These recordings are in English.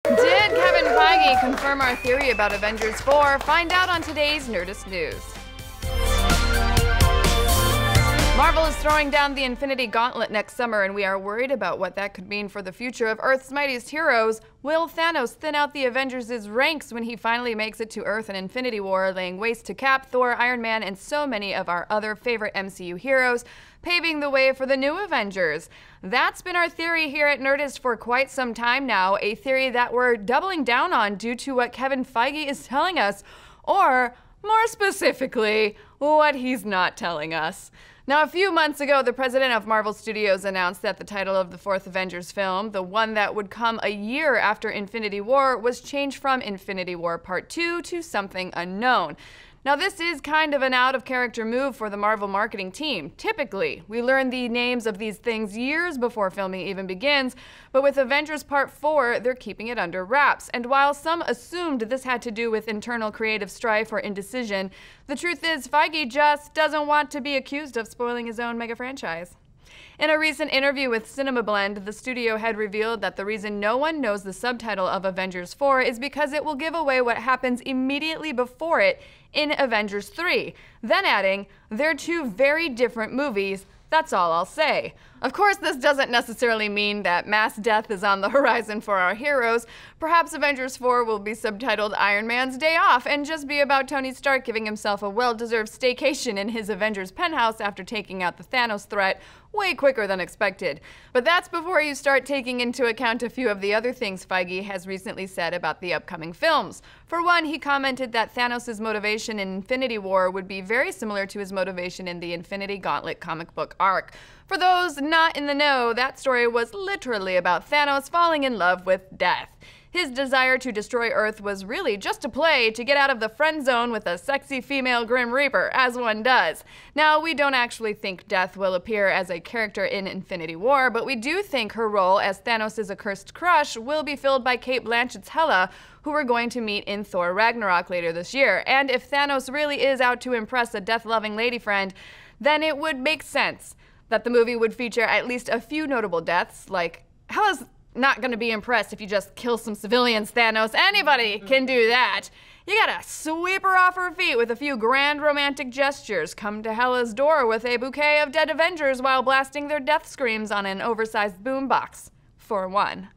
Did Kevin Feige confirm our theory about Avengers 4? Find out on today's Nerdist News. Marvel is throwing down the Infinity Gauntlet next summer, and we are worried about what that could mean for the future of Earth's mightiest heroes. Will Thanos thin out the Avengers' ranks when he finally makes it to Earth in Infinity War, laying waste to Cap, Thor, Iron Man, and so many of our other favorite MCU heroes, paving the way for the new Avengers? That's been our theory here at Nerdist for quite some time now, a theory that we're doubling down on due to what Kevin Feige is telling us, or more specifically, what he's not telling us. Now, a few months ago, the president of Marvel Studios announced that the title of the fourth Avengers film, the one that would come a year after Infinity War, was changed from Infinity War Part 2 to something unknown. Now, this is kind of an out-of-character move for the Marvel marketing team. Typically, we learn the names of these things years before filming even begins, but with Avengers Part 4, they're keeping it under wraps. And while some assumed this had to do with internal creative strife or indecision, the truth is Feige just doesn't want to be accused of spoiling his own mega franchise. In a recent interview with Cinema Blend, the studio had revealed that the reason no one knows the subtitle of Avengers 4 is because it will give away what happens immediately before it in Avengers 3, then adding, "They're two very different movies, that's all I'll say." Of course, this doesn't necessarily mean that mass death is on the horizon for our heroes. Perhaps Avengers 4 will be subtitled Iron Man's Day Off and just be about Tony Stark giving himself a well-deserved staycation in his Avengers penthouse after taking out the Thanos threat way quicker than expected. But that's before you start taking into account a few of the other things Feige has recently said about the upcoming films. For one, he commented that Thanos' motivation in Infinity War would be very similar to his motivation in the Infinity Gauntlet comic book arc. For those not in the know, that story was literally about Thanos falling in love with death. His desire to destroy Earth was really just a play to get out of the friend zone with a sexy female Grim Reaper, as one does. Now, we don't actually think Death will appear as a character in Infinity War, but we do think her role as Thanos' accursed crush will be filled by Cate Blanchett's Hela, who we're going to meet in Thor Ragnarok later this year. And if Thanos really is out to impress a death-loving lady friend, then it would make sense that the movie would feature at least a few notable deaths, like Hela's not gonna be impressed if you just kill some civilians, Thanos. Anybody can do that. You gotta sweep her off her feet with a few grand romantic gestures, come to Hela's door with a bouquet of dead Avengers while blasting their death screams on an oversized boombox, for one.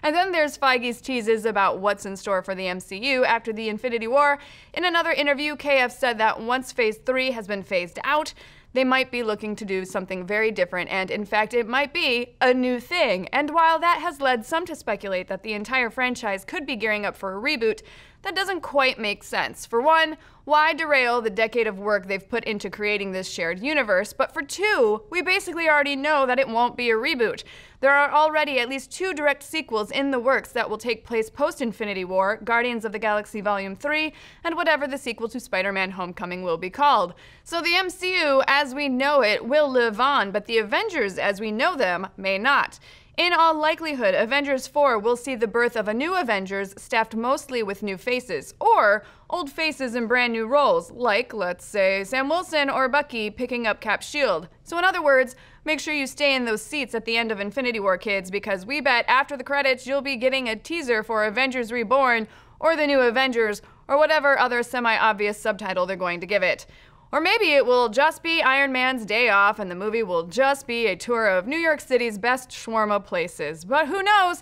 And then there's Feige's teases about what's in store for the MCU after the Infinity War. In another interview, KF said that once Phase 3 has been phased out, they might be looking to do something very different, and in fact, it might be a new thing. And while that has led some to speculate that the entire franchise could be gearing up for a reboot, that doesn't quite make sense. For one, why derail the decade of work they've put into creating this shared universe? But for two, we basically already know that it won't be a reboot. There are already at least 2 direct sequels in the works that will take place post-Infinity War, Guardians of the Galaxy Volume 3, and whatever the sequel to Spider-Man Homecoming will be called. So the MCU, as we know it, will live on, but the Avengers, as we know them, may not. In all likelihood, Avengers 4 will see the birth of a new Avengers staffed mostly with new faces, or old faces in brand new roles, like, let's say, Sam Wilson or Bucky picking up Cap's shield. So in other words, make sure you stay in those seats at the end of Infinity War, kids, because we bet after the credits you'll be getting a teaser for Avengers Reborn, or the New Avengers, or whatever other semi-obvious subtitle they're going to give it. Or maybe it will just be Iron Man's Day Off and the movie will just be a tour of New York City's best shawarma places. But who knows?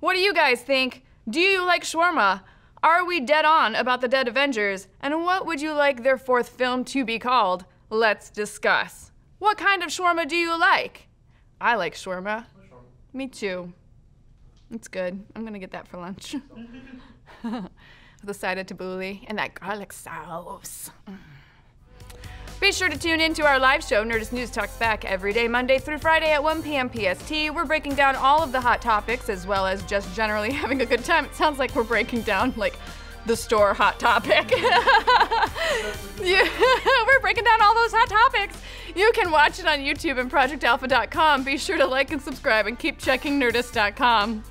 What do you guys think? Do you like shawarma? Are we dead on about the dead Avengers? And what would you like their 4th film to be called? Let's discuss. What kind of shawarma do you like? I like shawarma. Me too. It's good. I'm gonna get that for lunch. With a side of tabbouleh and that garlic sauce. Be sure to tune in to our live show, Nerdist News Talks Back, every day, Monday through Friday at 1 p.m. PST. We're breaking down all of the hot topics, as well as just generally having a good time. It sounds like we're breaking down, like, the store hot topic. Yeah, we're breaking down all those hot topics. You can watch it on YouTube and ProjectAlpha.com. Be sure to like and subscribe and keep checking Nerdist.com.